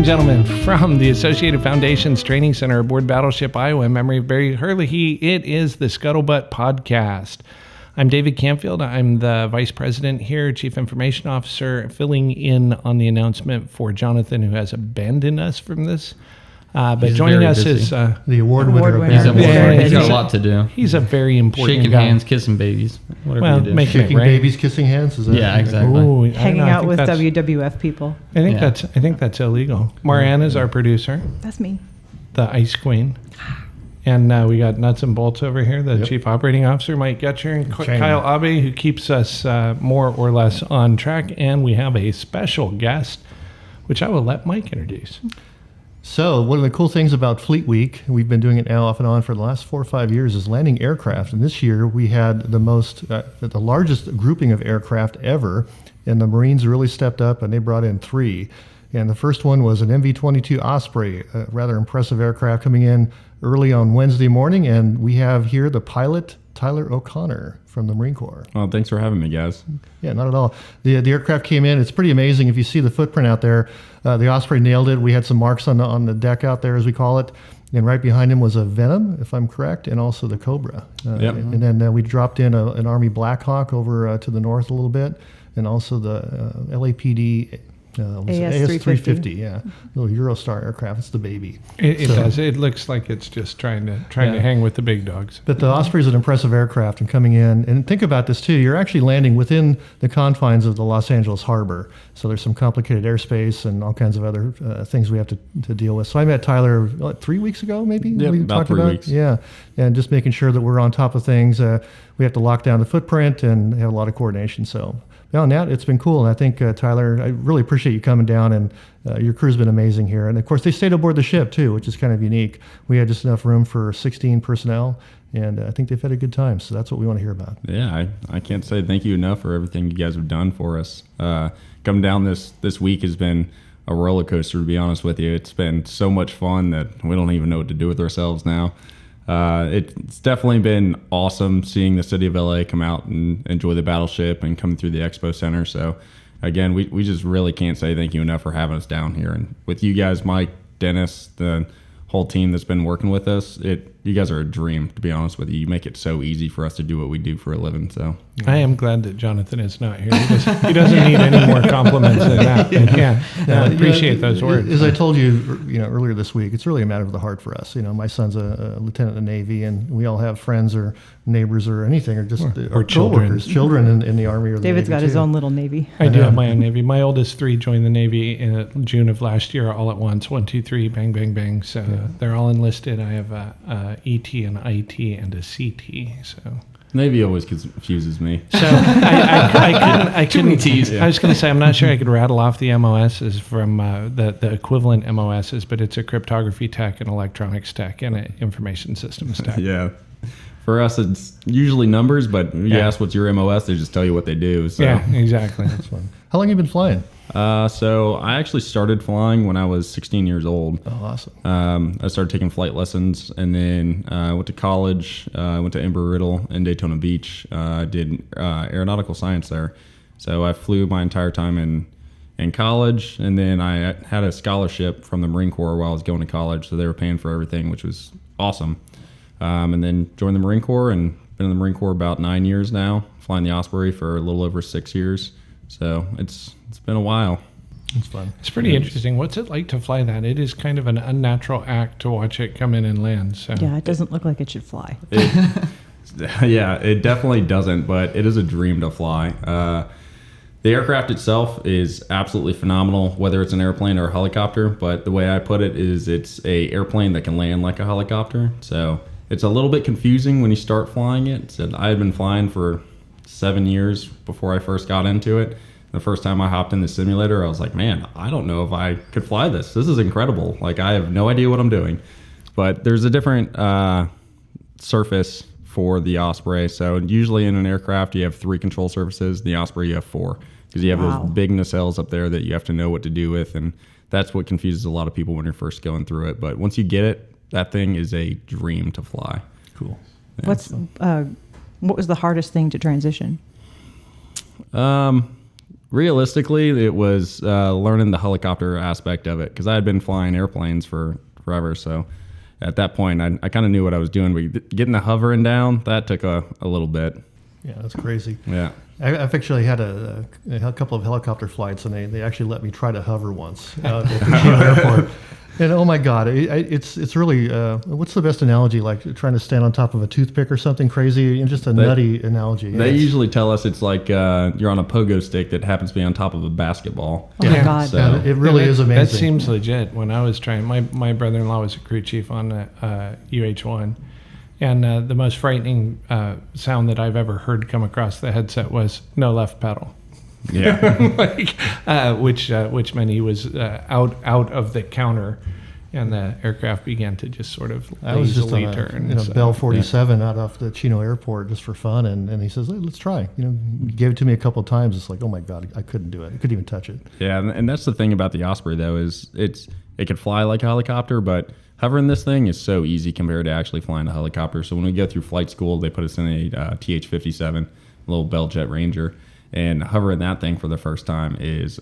and gentlemen, from the Associated Foundations Training Center aboard Battleship Iowa in memory of Barry Hurley, it is the Scuttlebutt podcast. I'm David Canfield. I'm the Vice President here, Chief Information Officer, filling in on the announcement for Jonathan, who has abandoned us from this. But joining us is the award winner. He's got a lot to do. He's a very important shaking guy. hands, kissing babies, whatever you do. Shaking babies, kissing hands. Is that yeah, exactly. Ooh, Hanging out with WWF people. I think that's illegal. Mariana's our producer. That's me. The Ice Queen. And we got Nuts and Bolts over here, the Chief Operating Officer, Mike Getcher, and Kyle Abe, who keeps us more or less on track. And we have a special guest, which I will let Mike introduce. So one of the cool things about Fleet Week, we've been doing it now off and on for the last 4 or 5 years, is landing aircraft. And this year we had the largest grouping of aircraft ever. And the Marines really stepped up and they brought in 3. And the first one was an MV-22 Osprey, a rather impressive aircraft coming in early on Wednesday morning. And we have here the pilot, Tyler O'Connor from the Marine Corps. Well, thanks for having me, guys. Yeah, not at all. The aircraft came in. It's pretty amazing. If you see the footprint out there, the Osprey nailed it. We had some marks on the deck out there, as we call it. And right behind him was a Venom, if I'm correct, and also the Cobra. And then we dropped in an Army Black Hawk over to the north a little bit, and also the LAPD AS-350, yeah, little Eurostar aircraft. It's the baby. It does. It looks like it's just trying to hang with the big dogs. But the Osprey is an impressive aircraft, and coming in, and think about this too. You're actually landing within the confines of the Los Angeles harbor, so there's some complicated airspace and all kinds of other things we have to deal with. So I met Tyler 3 weeks ago, maybe. Yeah, about 3 weeks. Yeah, and just making sure that we're on top of things. We have to lock down the footprint and have a lot of coordination. So beyond that, it's been cool. And I think, Tyler, I really appreciate you coming down, and your crew's been amazing here. And, of course, they stayed aboard the ship, too, which is kind of unique. We had just enough room for 16 personnel, and I think they've had a good time. So that's what we want to hear about. Yeah, I can't say thank you enough for everything you guys have done for us. Coming down this week has been a roller coaster, to be honest with you. It's been so much fun that we don't even know what to do with ourselves now. It's definitely been awesome seeing the city of LA come out and enjoy the Battleship and come through the Expo Center. So again, we just really can't say thank you enough for having us down here. And with you guys, Mike, Dennis, the whole team that's been working with us, you guys are a dream, to be honest with you. You make it so easy for us to do what we do for a living. So I am glad that Jonathan is not here. He doesn't need any more compliments than that. I appreciate those words. As I told you, earlier this week, it's really a matter of the heart for us. My son's a lieutenant in the Navy, and we all have friends or neighbors or anything, or just or children in the Army or the David's Navy got his own little Navy. I do have my own Navy. My oldest 3 joined the Navy in June of last year, all at once. 1, 2, 3, bang, bang, bang. So they're all enlisted. I have a ET, an IT, and a CT. So Navy always confuses me. So I couldn't tease. I was going to say, I'm not sure I could rattle off the MOSs from the equivalent MOSs, but it's a cryptography tech, an electronics tech, and an information systems tech. Yeah. For us, it's usually numbers, but you ask what's your MOS, they just tell you what they do. So. Yeah, exactly. That's fun. How long have you been flying? So I actually started flying when I was 16 years old. Oh, awesome. I started taking flight lessons, and then I went to college. I went to Embry-Riddle in Daytona Beach. I did aeronautical science there. So I flew my entire time in college, and then I had a scholarship from the Marine Corps while I was going to college, so they were paying for everything, which was awesome. And then joined the Marine Corps, and been in the Marine Corps about 9 years now, flying the Osprey for a little over 6 years. So it's been a while. It's fun. It's pretty interesting. What's it like to fly that? It is kind of an unnatural act to watch it come in and land. So yeah, it doesn't look like it should fly. Yeah, it definitely doesn't, but it is a dream to fly. The aircraft itself is absolutely phenomenal, whether it's an airplane or a helicopter. But the way I put it is it's a airplane that can land like a helicopter. So it's a little bit confusing when you start flying it. So I had been flying for 7 years before I first got into it. The first time I hopped in the simulator, I was like, man, I don't know if I could fly this. This is incredible. Like, I have no idea what I'm doing. But there's a different surface for the Osprey. So usually in an aircraft, you have 3 control surfaces. The Osprey, you have 4. Because you have those big nacelles up there that you have to know what to do with. And that's what confuses a lot of people when you're first going through it. But once you get it, that thing is a dream to fly. Cool. Yeah. What was the hardest thing to transition? Realistically, it was learning the helicopter aspect of it because I had been flying airplanes for forever. So at that point, I kind of knew what I was doing. But getting the hovering down, that took a little bit. Yeah, that's crazy. Yeah. I've actually had a couple of helicopter flights, and they actually let me try to hover once at the Chino airport. And oh my God, it's really what's the best analogy? Like trying to stand on top of a toothpick or something crazy, and just a nutty analogy. They usually tell us it's like you're on a pogo stick that happens to be on top of a basketball. Oh my God. So, yeah, it really is amazing. That seems legit. When I was trying, my brother-in-law was a crew chief on UH-1. And the most frightening sound that I've ever heard come across the headset was no left pedal. Yeah. Which meant he was out of the counter, and the aircraft began to just sort of I was just on turn. a Bell 47 out off the Chino airport just for fun, and he says, hey, let's try. He gave it to me a couple of times. It's like, oh my God, I couldn't do it. I couldn't even touch it. Yeah, and that's the thing about the Osprey though is it can fly like a helicopter, but hovering this thing is so easy compared to actually flying a helicopter. So when we go through flight school, they put us in a TH-57, little Bell Jet Ranger, and hovering that thing for the first time is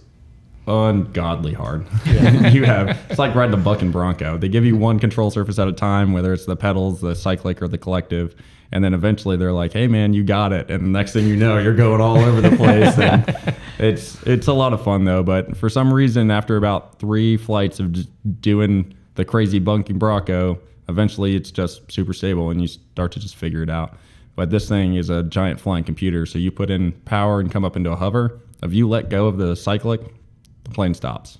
ungodly hard. Yeah. It's like riding a bucking Bronco. They give you one control surface at a time, whether it's the pedals, the cyclic, or the collective, and then eventually they're like, "Hey, man, you got it." And the next thing you know, you're going all over the place. And it's a lot of fun though. But for some reason, after about 3 flights of just doing the crazy bunking Bronco, eventually it's just super stable and you start to just figure it out. But this thing is a giant flying computer, so you put in power and come up into a hover. If you let go of the cyclic, the plane stops.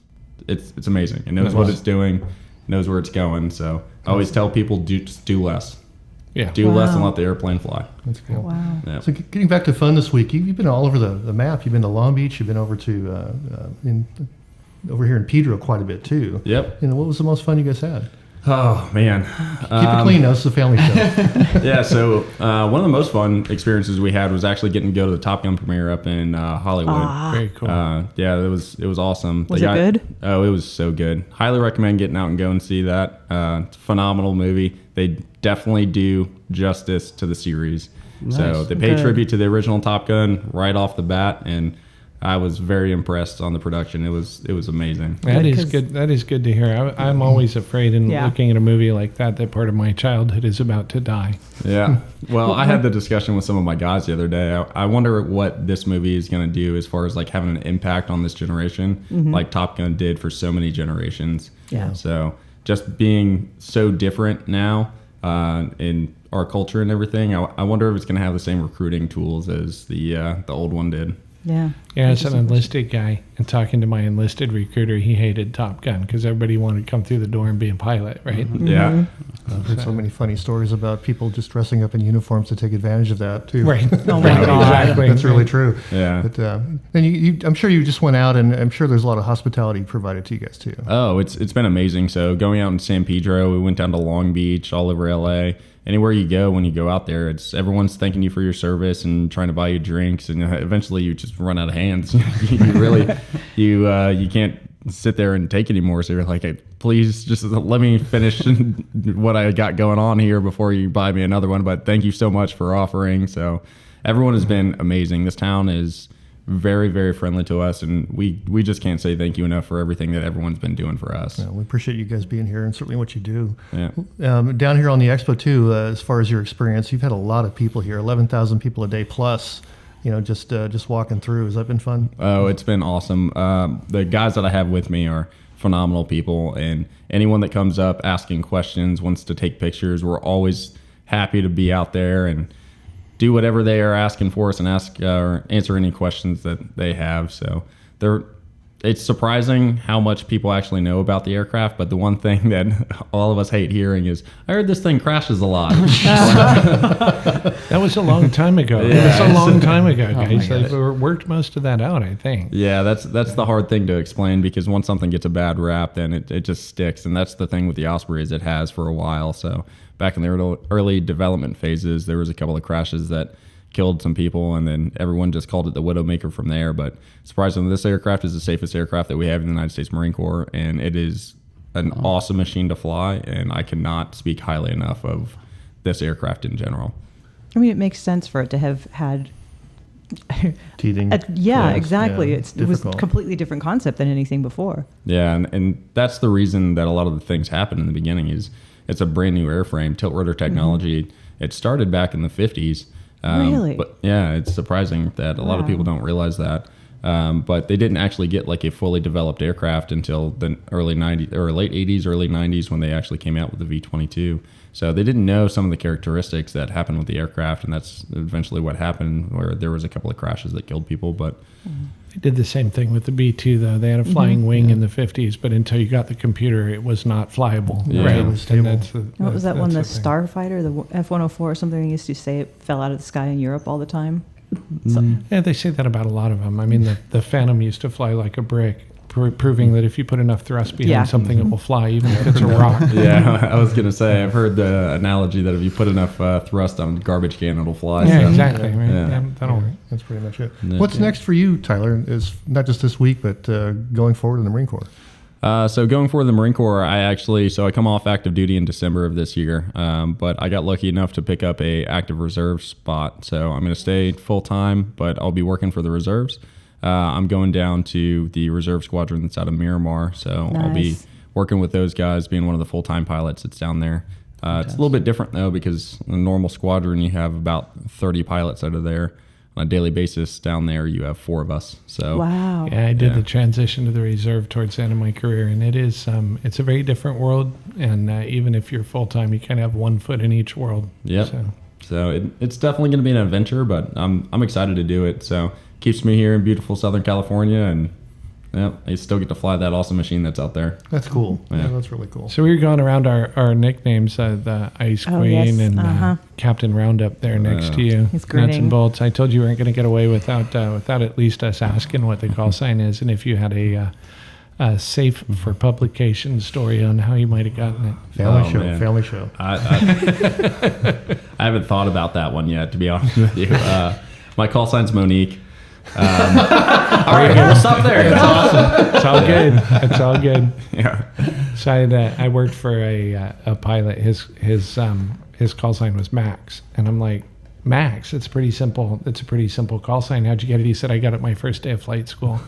It's amazing. It knows what it's doing, knows where it's going. So I always tell people just do less. Yeah. Do less and let the airplane fly. That's cool. Wow. Yeah. So getting back to fun this week, you've been all over the map. You've been to Long Beach. You've been over to over here in Pedro quite a bit too. Yep. What was the most fun you guys had? Oh, man. Keep it clean, though. It's a family show. Yeah, so one of the most fun experiences we had was actually getting to go to the Top Gun premiere up in Hollywood. Very cool. Yeah, it was awesome. Was it good? Oh, it was so good. Highly recommend getting out and go and see that. It's a phenomenal movie. They definitely do justice to the series. Nice. So they pay Good. tribute to the original Top Gun right off the bat, and I was very impressed on the production. It was amazing. That is good. That is good to hear. I'm always afraid in looking at a movie like that part of my childhood is about to die. Yeah. Well, I had the discussion with some of my guys the other day. I wonder what this movie is going to do as far as like having an impact on this generation, like Top Gun did for so many generations. Yeah. So just being so different now in our culture and everything, I wonder if it's going to have the same recruiting tools as the old one did. Yeah. Yeah, as an enlisted guy, and talking to my enlisted recruiter, he hated Top Gun because everybody wanted to come through the door and be a pilot, right? Yeah. I've heard so many funny stories about people just dressing up in uniforms to take advantage of that too. Right. Oh my God. Exactly. That's really true. Yeah. But then I'm sure you just went out, and I'm sure there's a lot of hospitality provided to you guys too. Oh, it's been amazing. So going out in San Pedro, we went down to Long Beach, all over LA. Anywhere you go, when you go out there, everyone's thanking you for your service and trying to buy you drinks, and eventually you just run out of hands. you can't sit there and take anymore. So you're like, hey, please just let me finish what I got going on here before you buy me another one. But thank you so much for offering. So everyone has been amazing. This town is very, very friendly to us, and we just can't say thank you enough for everything that everyone's been doing for us. Yeah, we appreciate you guys being here and certainly what you do. Yeah. Down here on the Expo too, as far as your experience, you've had a lot of people here, 11,000 people a day plus, just walking through. Has that been fun? Oh, it's been awesome. The guys that I have with me are phenomenal people, and anyone that comes up asking questions, wants to take pictures, we're always happy to be out there and do whatever they are asking for us and answer any questions that they have. So it's surprising how much people actually know about the aircraft, but the one thing that all of us hate hearing is, I heard this thing crashes a lot. That was a long time ago. Yeah. It was a long time ago, guys. They've worked most of that out, I think. Yeah, that's the hard thing to explain, because once something gets a bad rap, then it just sticks. And that's the thing with the Osprey, is it has for a while. So back in the early development phases, there was a couple of crashes that killed some people, and then everyone just called it the Widowmaker from there. But surprisingly, this aircraft is the safest aircraft that we have in the United States Marine Corps, and it is an awesome machine to fly, and I cannot speak highly enough of this aircraft in general. I mean, it makes sense for it to have had teething. Yeah, closed. exactly. Yeah, It was a completely different concept than anything before. Yeah, and that's the reason that a lot of the things happen in the beginning is it's a brand new airframe, tilt rotor technology. It started back in the 50s. Really? But yeah, it's surprising that a lot of people don't realize that. But they didn't actually get like a fully developed aircraft until the early 90s or late 80s, early 90s when they actually came out with the V-22. So they didn't know some of the characteristics that happened with the aircraft, and that's eventually what happened, where there was a couple of crashes that killed people. But they did the same thing with the B-2, though. They had a flying wing in the 50s, but until you got the computer, it was not flyable. Yeah. Right? It was stable. What was that one, the that's thing. Starfighter, the F-104 or something? They used to say it fell out of the sky in Europe all the time. Yeah, they say that about a lot of them. I mean, the Phantom used to fly like a brick, proving that if you put enough thrust behind something, it will fly, even if it's a rock. yeah, I was going to say, I've heard the analogy that if you put enough thrust on a garbage can, it'll fly. Yeah, so. exactly. Right? Yeah. That's pretty much it. Yeah. What's next for you, Tyler? Is not just this week, but going forward in the Marine Corps. So going for the Marine Corps, I come off active duty in December of this year, but I got lucky enough to pick up a active reserve spot. So I'm going to stay full time, but I'll be working for the reserves. I'm going down to the reserve squadron that's out of Miramar, so I'll be working with those guys, being one of the full-time pilots that's down there. It's a little bit different though, because in a normal squadron you have about 30 pilots out of there. On a daily basis down there, you have 4 of us. So Wow. Yeah, I did the transition to the reserve towards the end of my career, and it is it's a very different world. And even if you're full time, you kind of have one foot in each world. Yep. So it's definitely going to be an adventure, but I'm excited to do it. So keeps me here in beautiful Southern California, and I still get to fly that awesome machine that's out there. That's cool. Yeah. Yeah, that's really cool. So we were going around our nicknames, the Ice Queen and Captain Roundup there next to you. He's Nuts grinning. and bolts. I told you we weren't going to get away without at least us asking what the call sign is, and if you had a safe for publication story on how you might have gotten it. Family show. I haven't thought about that one yet, to be honest with you. My call sign's Monique. All right, we'll stop there. It's awesome. It's all good. It's all good. Yeah. So I worked for a pilot. His call sign was Max, and I'm like, Max, it's pretty simple. It's a pretty simple call sign. How'd you get it? He said, I got it my first day of flight school.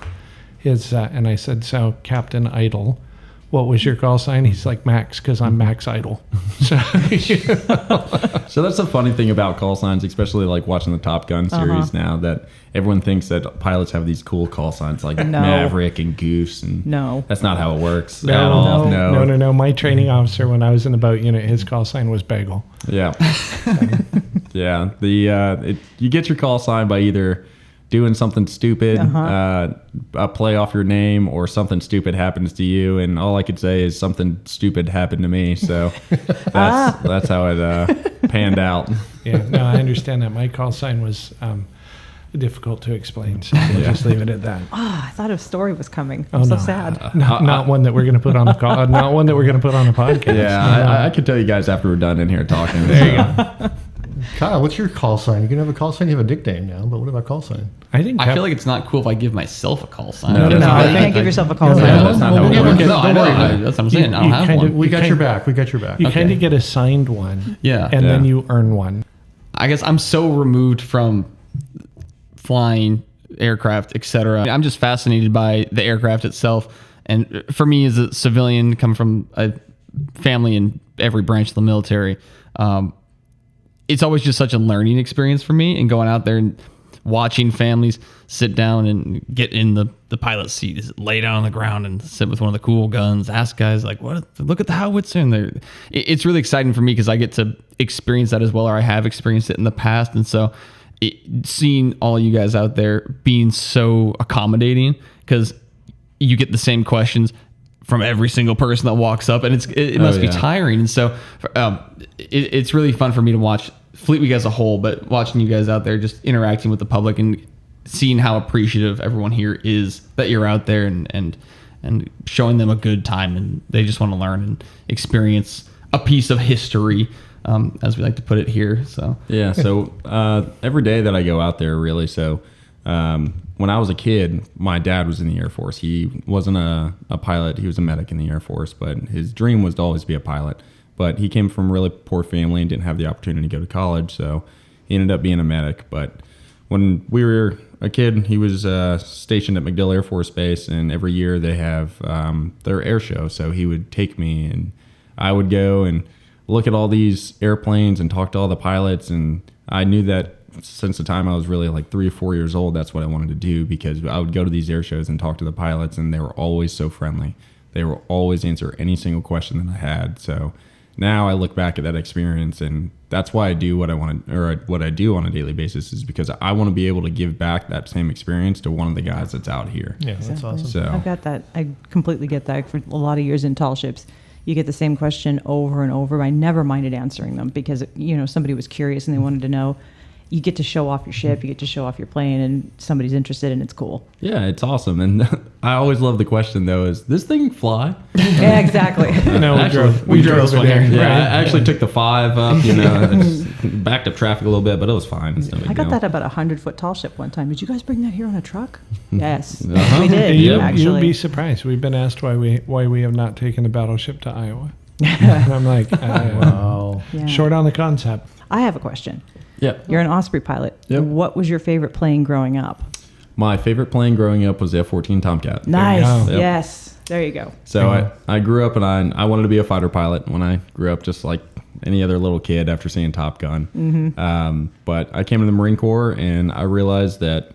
And I said, so Captain Idle, what was your call sign? He's like, Max, because I'm Max Idle. So, So that's the funny thing about call signs, especially like watching the Top Gun series now, that everyone thinks that pilots have these cool call signs like Maverick and Goose, and that's not how it works at all. No. My training officer, when I was in the boat unit, his call sign was Bagel. Yeah. Yeah. You get your call sign by either doing something stupid, a play off your name, or something stupid happens to you, and all I could say is something stupid happened to me. So that's how it panned out. Yeah, no, I understand that. My call sign was difficult to explain, so we'll just leave it at that. I thought a story was coming. I'm so sad. Not one that we're going to put on the call. Not one that we're going to put on a podcast. Yeah, I could tell you guys after we're done in here talking. There you go. Kyle, what's your call sign? You can have a call sign. You have a nickname now, but what about call sign? I feel like it's not cool if I give myself a call sign. No, you can't give yourself a call sign. That's not how it works. No, I know. That's what I'm saying. I don't have one. We got your back. We got your back. You kind of get assigned one, and then you earn one. I guess I'm so removed from flying aircraft, etc. I'm just fascinated by the aircraft itself. And for me, as a civilian, come from a family in every branch of the military, it's always just such a learning experience for me, and going out there and watching families sit down and get in the pilot's seat, is lay down on the ground and sit with one of the cool guns, ask guys like, what, look at the howitzer in there. It's really exciting for me because I get to experience that as well, or I have experienced it in the past. And so seeing all you guys out there being so accommodating, because you get the same questions from every single person that walks up, and it must be tiring. And so it's really fun for me to watch Fleet Week as a whole, but watching you guys out there just interacting with the public and seeing how appreciative everyone here is that you're out there, and showing them a good time, and they just want to learn and experience a piece of history, as we like to put it here. So every day that I go out there, really. So when I was a kid, my dad was in the Air Force. He wasn't a pilot. He was a medic in the Air Force, but his dream was to always be a pilot. But he came from a really poor family and didn't have the opportunity to go to college, so he ended up being a medic. But when we were a kid, he was stationed at MacDill Air Force Base, and every year they have their air show. So he would take me, and I would go and look at all these airplanes and talk to all the pilots. And I knew that since the time I was really like 3 or 4 years old, that's what I wanted to do, because I would go to these air shows and talk to the pilots, and they were always so friendly. They will always answer any single question that I had. So now I look back at that experience, and that's why I do what I want to, or what I do on a daily basis, is because I want to be able to give back that same experience to one of the guys that's out here. Yeah, that's Exactly. awesome. So I've got that. I completely get that. For a lot of years in tall ships, you get the same question over and over. I never minded answering them because, somebody was curious and they wanted to know. You get to show off your ship, you get to show off your plane, and somebody's interested, and it's cool. yeah, it's awesome. And I always love the question though: is this thing fly? Yeah, exactly. No, We drove this one there. here. Yeah, Right. I actually took the 5 up. I just backed up traffic a little bit, but it was fine. It's no big I got deal. that about a 100-foot tall ship one time. Did you guys bring that here on a truck? Yes, Uh-huh. we did. You'd Actually, be surprised. We've been asked why we have not taken a Battleship to Iowa. And I'm like, Wow. Yeah. short on the concept. I have a question. Yeah. You're an Osprey pilot. Yep. What was your favorite plane growing up? My favorite plane growing up was the F-14 Tomcat. Nice. go. Yep. Yes. There you go. So I grew up, and I wanted to be a fighter pilot when I grew up, just like any other little kid after seeing Top Gun. Mm-hmm. But I came to the Marine Corps, and I realized that,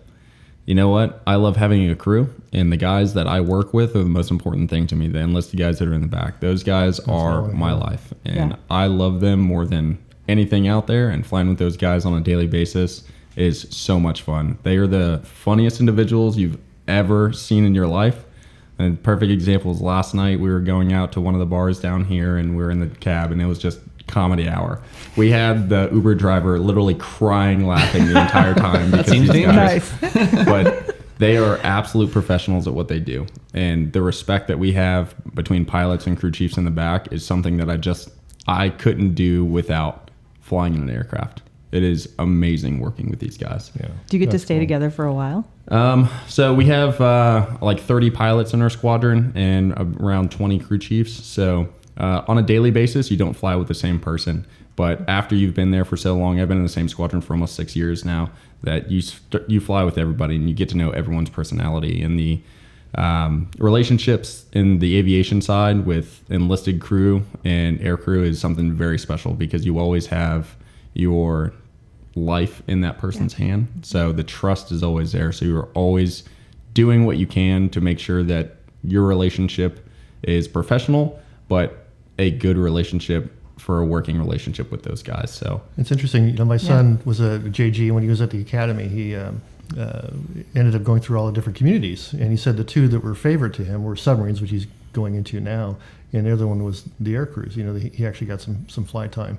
you know what? I love having a crew, and the guys that I work with are the most important thing to me. The enlisted guys that are in the back. Those guys are my life, and Yeah. I love them more than anything out there. And flying with those guys on a daily basis is so much fun. They are the funniest individuals you've ever seen in your life. And perfect example is last night we were going out to one of the bars down here, and we were in the cab, and it was just comedy hour. We had the Uber driver literally crying, laughing the entire time because seems these guys. Nice. But they are absolute professionals at what they do, and the respect that we have between pilots and crew chiefs in the back is something that I couldn't do without flying in an aircraft. It is amazing working with these guys. Yeah. Do you get to That's stay cool. together for a while? So we have like 30 pilots in our squadron and around 20 crew chiefs. So on a daily basis, you don't fly with the same person. But after you've been there for so long, I've been in the same squadron for almost 6 years now, that you fly with everybody and you get to know everyone's personality. And the relationships in the aviation side with enlisted crew and air crew is something very special, because you always have your life in that person's hand. So the trust is always there. So you're always doing what you can to make sure that your relationship is professional, but a good relationship for a working relationship with those guys. So It's interesting. My son was a JG when he was at the academy. He ended up going through all the different communities, and he said the two that were favorite to him were submarines, which he's going into now, and the other one was the air crews. He actually got some flight time,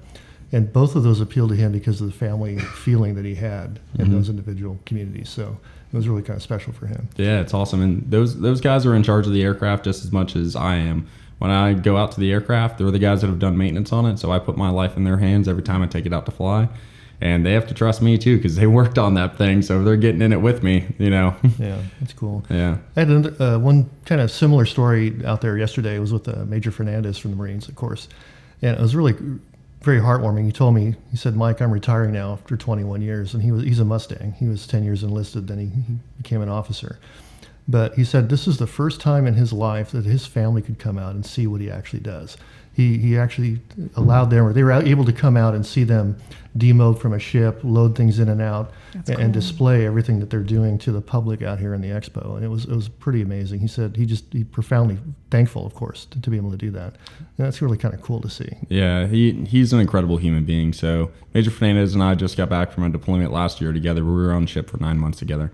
and both of those appealed to him because of the family feeling that he had in those individual communities. So it was really kind of special for him. yeah, it's awesome. And those guys are in charge of the aircraft just as much as I am. When I go out to the aircraft, they're the guys that have done maintenance on it. So I put my life in their hands every time I take it out to fly. And they have to trust me too, because they worked on that thing. So they're getting in it with me, Yeah, that's cool. Yeah. I had one kind of similar story out there yesterday. It was with Major Fernandez from the Marines, of course. And it was really very heartwarming. He told me, he said, "Mike, I'm retiring now after 21 years." And he's a Mustang. He was 10 years enlisted, then he became an officer. But he said this is the first time in his life that his family could come out and see what he actually does. He actually allowed them, or they were able to come out and see them demote from a ship, load things in and out, and display everything that they're doing to the public out here in the expo. And it was pretty amazing. He said he profoundly thankful, of course, to be able to do that. And that's really kind of cool to see. Yeah, he's an incredible human being. So Major Fernandez and I just got back from a deployment last year together. We were on ship for 9 months together.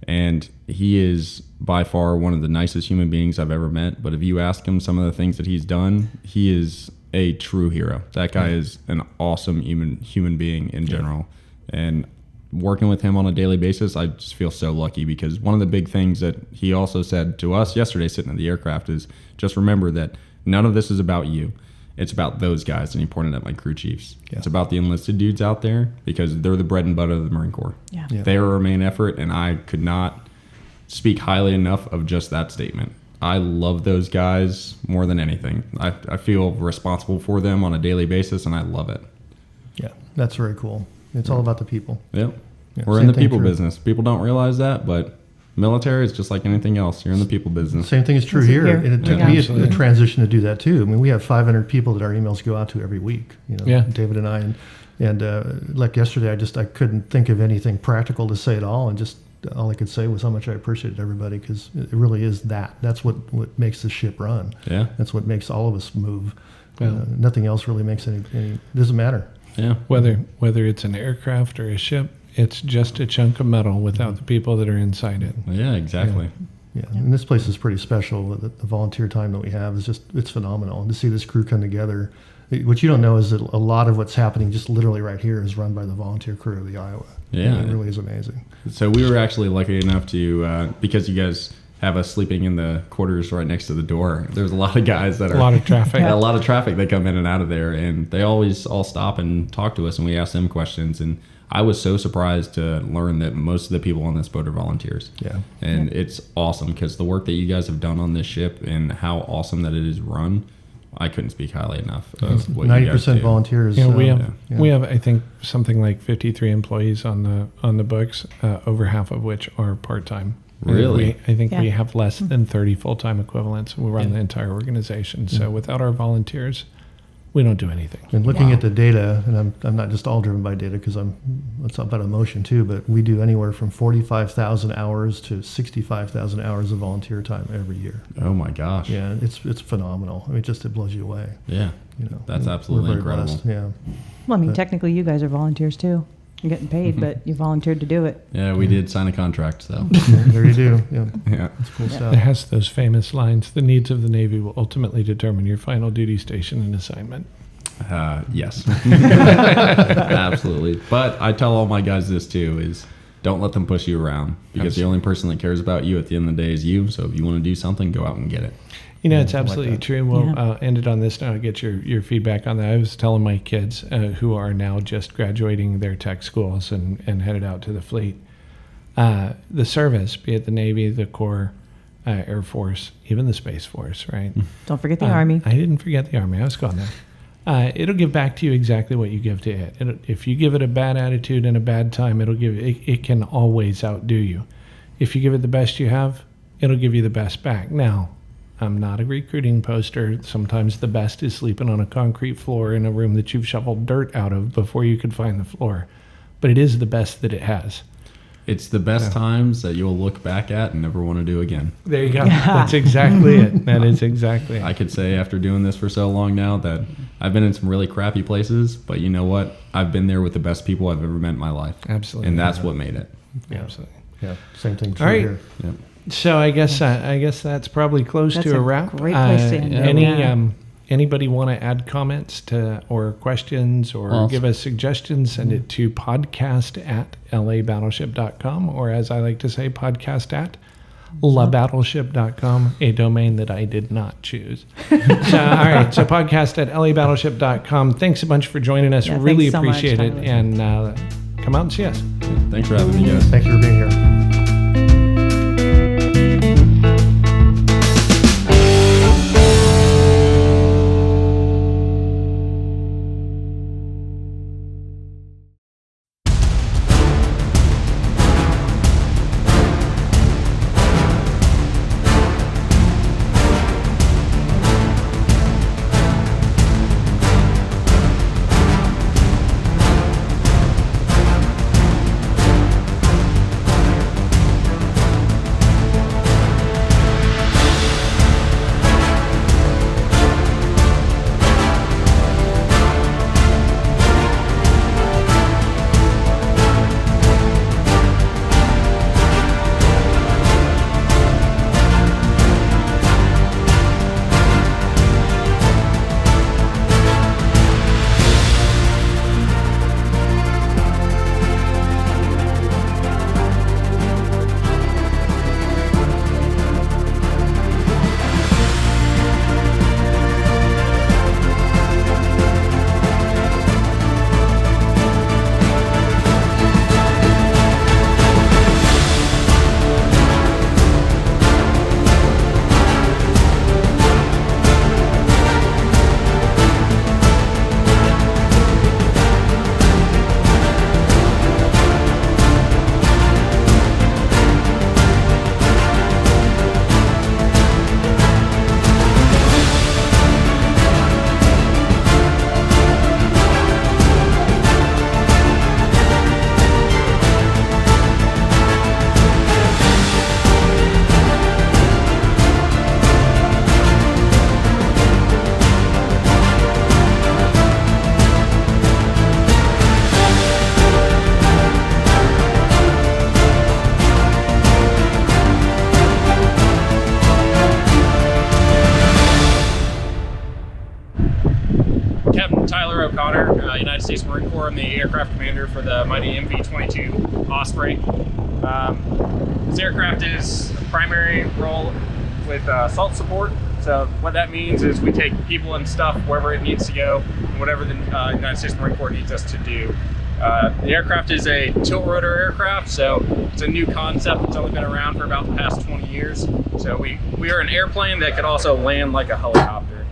And he is by far one of the nicest human beings I've ever met. But if you ask him some of the things that he's done, he is a true hero. That guy is an awesome human being in general. And working with him on a daily basis, I just feel so lucky, because one of the big things that he also said to us yesterday sitting in the aircraft is, just remember that none of this is about you. It's about those guys. And he pointed at my crew chiefs. Yeah. It's about the enlisted dudes out there, because they're the bread and butter of the Marine Corps. Yeah. They are our main effort, and I could not speak highly enough of just that statement. I love those guys more than anything. I feel responsible for them on a daily basis, and I love it. Yeah, that's very cool. It's all about the people. Yep. We're in Same the thing people true. business. People don't realize that, but military is just like anything else. You're in the people business. Same thing is true Is it here. here? And it took Yeah. me a Absolutely. transition to do that too. I mean, we have 500 people that our emails go out to every week. Yeah. David and I, and like yesterday, I couldn't think of anything practical to say at all, and just all I could say was how much I appreciated everybody, because it really is that. That's what makes the ship run. Yeah. That's what makes all of us move. Yeah. Nothing else really makes any doesn't matter. Yeah. Whether it's an aircraft or a ship, it's just a chunk of metal without the people that are inside it. Yeah, exactly. Yeah, and this place is pretty special. The volunteer time that we have is it's phenomenal. And to see this crew come together, what you don't know is that a lot of what's happening just literally right here is run by the volunteer crew of the Iowa. Yeah. And it really is amazing. So we were actually lucky enough to, because you guys have us sleeping in the quarters right next to the door, there's a lot of guys that are... A lot of traffic. a lot of traffic that come in and out of there, and they always all stop and talk to us, and we ask them questions. And I was so surprised to learn that most of the people on this boat are volunteers. Yeah. And it's awesome, because the work that you guys have done on this ship and how awesome that it is run, I couldn't speak highly enough of what you guys 90% do. volunteers. You know, we yeah. have I think something like 53 employees on the books, over half of which are part-time. Really? I think we Yeah. have less than 30 full-time equivalents. We run the entire organization. So without our volunteers, we don't do anything. And looking at the data, and I'm not just all driven by data, because it's about emotion too, but we do anywhere from 45,000 hours to 65,000 hours of volunteer time every year. Oh my gosh. Yeah, it's phenomenal. I mean, it blows you away. Yeah. That's absolutely We're very incredible. blessed. Yeah. Well, I mean, technically, you guys are volunteers too. You're getting paid, but you volunteered to do it. Yeah, we did sign a contract, so. There you do. Yeah, Yeah. it's cool It stuff. has those famous lines, the needs of the Navy will ultimately determine your final duty station and assignment. Yes. Absolutely. But I tell all my guys this too, is don't let them push you around, because the only person that cares about you at the end of the day is you. So if you want to do something, go out and get it. You know, it's I like absolutely that. true. We'll Yeah. end it on this now. Get your feedback on that. I was telling my kids who are now just graduating their tech schools and headed out to the fleet. The service, be it the Navy, the Corps, Air Force, even the Space Force, right? Don't forget the Army. I didn't forget the Army. I was going there. It'll give back to you exactly what you give to it. If you give it a bad attitude and a bad time, it can always outdo you. If you give it the best you have, it'll give you the best back. Now, I'm not a recruiting poster. Sometimes the best is sleeping on a concrete floor in a room that you've shoveled dirt out of before you could find the floor. But it is the best that it has. It's the best times that you'll look back at and never want to do again. There you go. That's exactly it. That is exactly it. I could say after doing this for so long now that I've been in some really crappy places, but you know what? I've been there with the best people I've ever met in my life. Absolutely. And that's what made it. Absolutely. Yeah, same thing true All right. here. Yep. So I guess that's probably close That's to a a wrap. great place to end it, Any yeah. anybody want to add comments to or questions or Well, give us suggestions? Send it to podcast@labattleship.com, or as I like to say, podcast@labattleship.com, a domain that I did not choose. So, all right, so podcast@labattleship.com. Thanks a bunch for joining us. Yeah, Really thanks so much, appreciate it, Tyler. and come out and see us. Thanks for having me, guys. Thank you for being here. Captain Tyler O'Connor, United States Marine Corps. I'm the aircraft commander for the mighty MV-22 Osprey. This aircraft is a primary role with assault support. So what that means is we take people and stuff wherever it needs to go, whatever the United States Marine Corps needs us to do. The aircraft is a tilt rotor aircraft, so it's a new concept. It's only been around for about the past 20 years. So we are an airplane that could also land like a helicopter.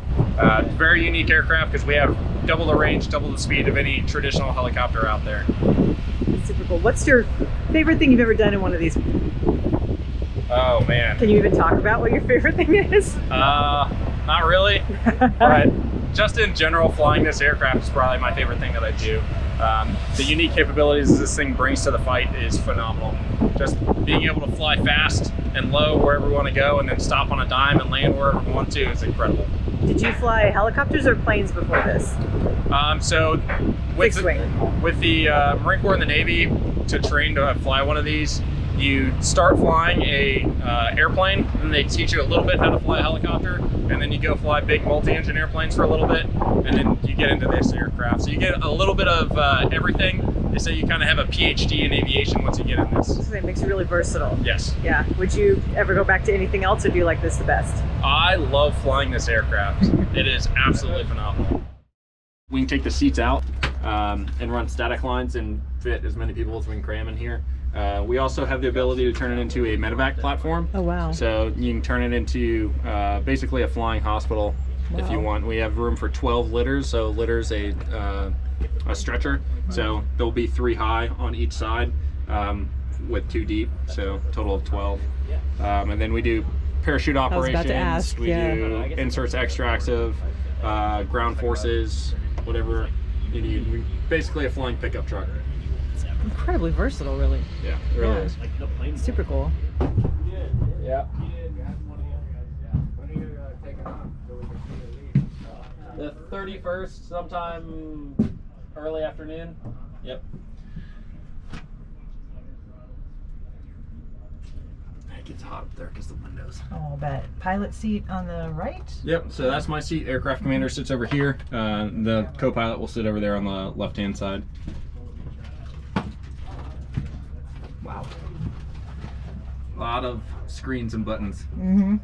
Very unique aircraft because we have double the range, double the speed of any traditional helicopter out there. Super cool. What's your favorite thing you've ever done in one of these? Oh man. Can you even talk about what your favorite thing is? Not really, but just in general, flying this aircraft is probably my favorite thing that I do. The unique capabilities this thing brings to the fight is phenomenal. Just being able to fly fast and low wherever we want to go and then stop on a dime and land wherever we want to is incredible. Did you fly helicopters or planes before this? So with Fixed-wing. the Marine Corps and the Navy, to train to fly one of these, you start flying a airplane, and they teach you a little bit how to fly a helicopter, and then you go fly big multi-engine airplanes for a little bit, and then you get into this aircraft. So you get a little bit of everything. They say you kind of have a PhD in aviation once you get in this. So it makes you really versatile. Yes. Yeah. Would you ever go back to anything else, or do you like this the best? I love flying this aircraft. It is absolutely phenomenal. We can take the seats out and run static lines and fit as many people as we can cram in here. We also have the ability to turn it into a medevac platform. Oh, wow. So you can turn it into basically a flying hospital if you want. We have room for 12 litters. So litter's a stretcher. So there'll be 3 high on each side with 2 deep. So total of 12. And then we do parachute operations. about to ask, we do inserts, extracts of ground forces, whatever you need. We're basically a flying pickup truck. Incredibly versatile, really. Yeah, it really is. Super cool. Yeah. The 31st, sometime early afternoon. Yep. It gets hot up there because the windows. Oh, I'll bet. Pilot seat on the right? Yep, so that's my seat. Aircraft commander sits over here. The co-pilot will sit over there on the left-hand side. Wow. A lot of screens and buttons. Mm-hmm.